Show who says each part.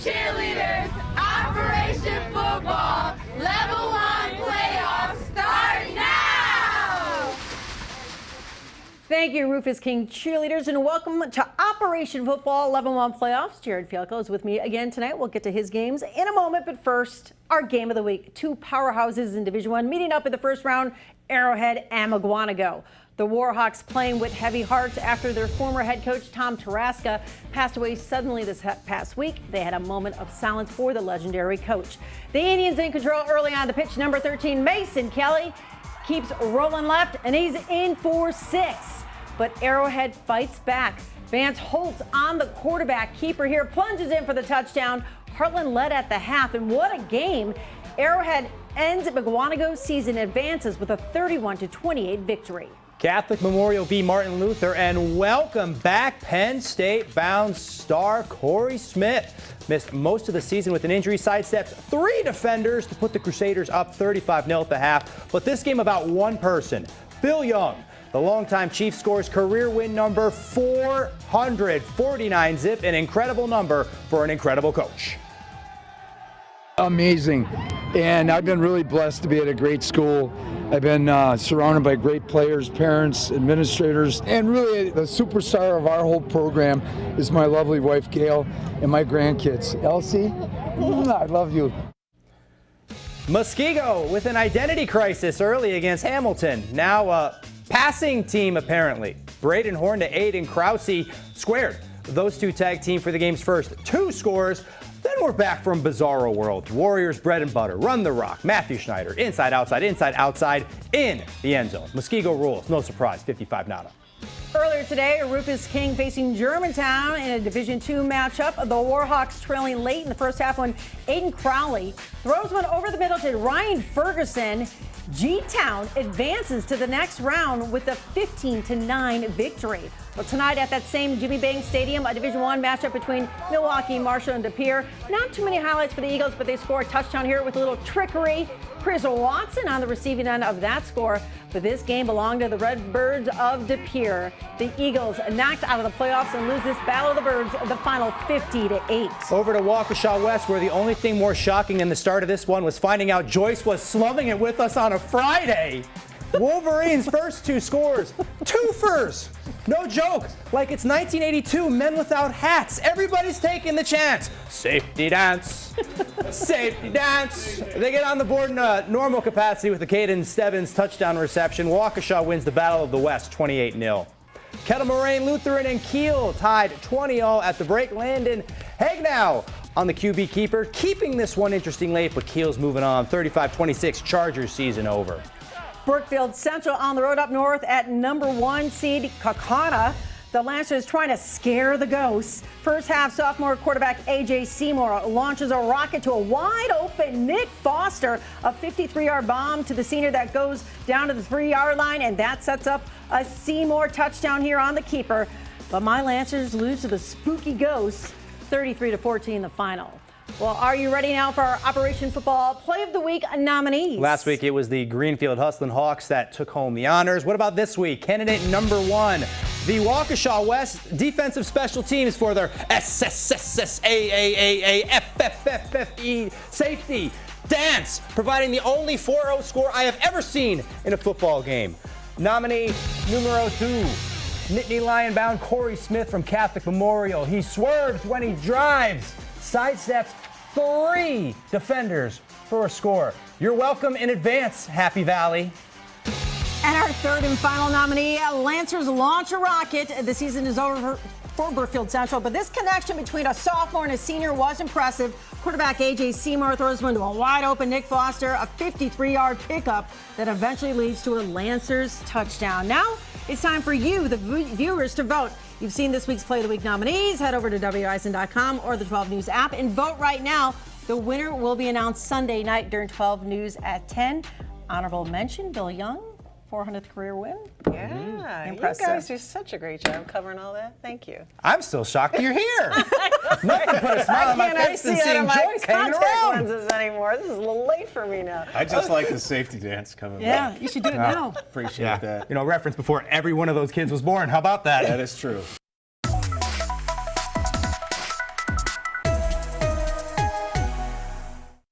Speaker 1: cheerleaders, Operation Football, Level 1 playoffs start now!
Speaker 2: Thank you, Rufus King cheerleaders, and welcome to Operation Football Level 1 playoffs. Jared Fialco is with me again tonight. We'll get to his games in a moment, but first, our game of the week. Two powerhouses in Division I meeting up in the first round, Arrowhead and Mukwonago. The Warhawks playing with heavy hearts after their former head coach Tom Tarasca passed away suddenly this past week. They had a moment of silence for the legendary coach. The Indians in control early on the pitch. Number 13, Mason Kelly, keeps rolling left, and he's in for 6. But Arrowhead fights back. Vance Holtz on the quarterback keeper here, plunges in for the touchdown. Heartland led at the half, and what a game. Arrowhead ends Mukwonago's season, advances with a 31-28 victory.
Speaker 3: Catholic Memorial v. Martin Luther, and welcome back Penn State-bound star Corey Smith. Missed most of the season with an injury, sidesteps 3 defenders to put the Crusaders up 35-0 at the half. But this game about one person, Bill Young. The longtime Chief scores career win number 449 zip, an incredible number for an incredible coach.
Speaker 4: Amazing, and I've been really blessed to be at a great school. I've been surrounded by great players, parents, administrators, and really the superstar of our whole program is my lovely wife Gail and my grandkids. Elsie, I love you.
Speaker 3: Muskego with an identity crisis early against Hamilton. Now a passing team apparently. Braden Horn to Aiden Krause squared. Those two tag team for the game's first 2 scores. Then we're back from bizarro world. Warriors bread and butter, run the rock. Matthew Schneider, inside, outside, in the end zone. Muskego rules, no surprise, 55 nada.
Speaker 2: Earlier today, Rufus King facing Germantown in a Division II matchup. The Warhawks trailing late in the first half when Aiden Crowley throws one over the middle to Ryan Ferguson. G-Town advances to the next round with a 15-9 victory. Well, tonight at that same Jimmy Banks Stadium, a Division I matchup between Milwaukee, Marshall, and De Pere. Not too many highlights for the Eagles, but they score a touchdown here with a little trickery. Chris Watson on the receiving end of that score. But this game belonged to the Redbirds of De Pere. The Eagles knocked out of the playoffs and lose this Battle of the Birds, the final 50-8.
Speaker 3: Over to Waukesha West, where the only thing more shocking than the start of this one was finding out Joyce was slumming it with us on a Friday. Wolverines' first 2 scores, twofers. No joke, like it's 1982, men without hats. Everybody's taking the chance. Safety dance, safety dance. They get on the board in normal capacity with the Caden Stebbins touchdown reception. Waukesha wins the Battle of the West 28-0. Kettle Moraine Lutheran and Kiel tied 20-0 at the break. Landon Hagnow on the QB keeper, keeping this one interesting late, but Kiel's moving on. 35-26, Chargers season over.
Speaker 2: Brookfield Central on the road up north at number 1 seed Kaukauna. The Lancers trying to scare the Ghosts. First half, sophomore quarterback A.J. Seymour launches a rocket to a wide-open Nick Foster, a 53-yard bomb to the senior that goes down to the 3-yard line, and that sets up a Seymour touchdown here on the keeper. But my Lancers lose to the spooky Ghosts, 33-14 the final. Well, are you ready now for our Operation Football Play of the Week nominees?
Speaker 3: Last week, it was the Greenfield Hustlin' Hawks that took home the honors. What about this week? Candidate number 1, the Waukesha West defensive special teams for their SSSAAAFFFE safety dance, providing the only 4-0 score I have ever seen in a football game. Nominee numero 2, Nittany Lion-bound Corey Smith from Catholic Memorial. He swerves when he drives, sidesteps 3 defenders for a score. You're welcome in advance, Happy Valley.
Speaker 2: And our third and final nominee, Lancers launch a rocket. The season is over for Brookfield Central, but this connection between a sophomore and a senior was impressive. Quarterback A.J. Seymour throws one to a wide-open Nick Foster, a 53-yard pickup that eventually leads to a Lancers touchdown. Now it's time for you, the viewers, to vote. You've seen this week's Play of the Week nominees. Head over to WISN.com or the 12 News app and vote right now. The winner will be announced Sunday night during 12 News at 10. Honorable mention, Bill Young, 400th career win.
Speaker 5: Yeah,
Speaker 2: Impressive.
Speaker 5: You guys do such a great job covering all that. Thank you.
Speaker 3: I'm still shocked that you're here. Nothing put a smile on my face than seeing Joyce hanging around.
Speaker 5: Lenses anymore. This is a little late for me now.
Speaker 6: I just like the safety dance coming
Speaker 2: Yeah,
Speaker 6: back.
Speaker 2: you should do it now.
Speaker 6: Appreciate that.
Speaker 3: You know, reference before every one of those kids was born. How about that?
Speaker 6: That is true.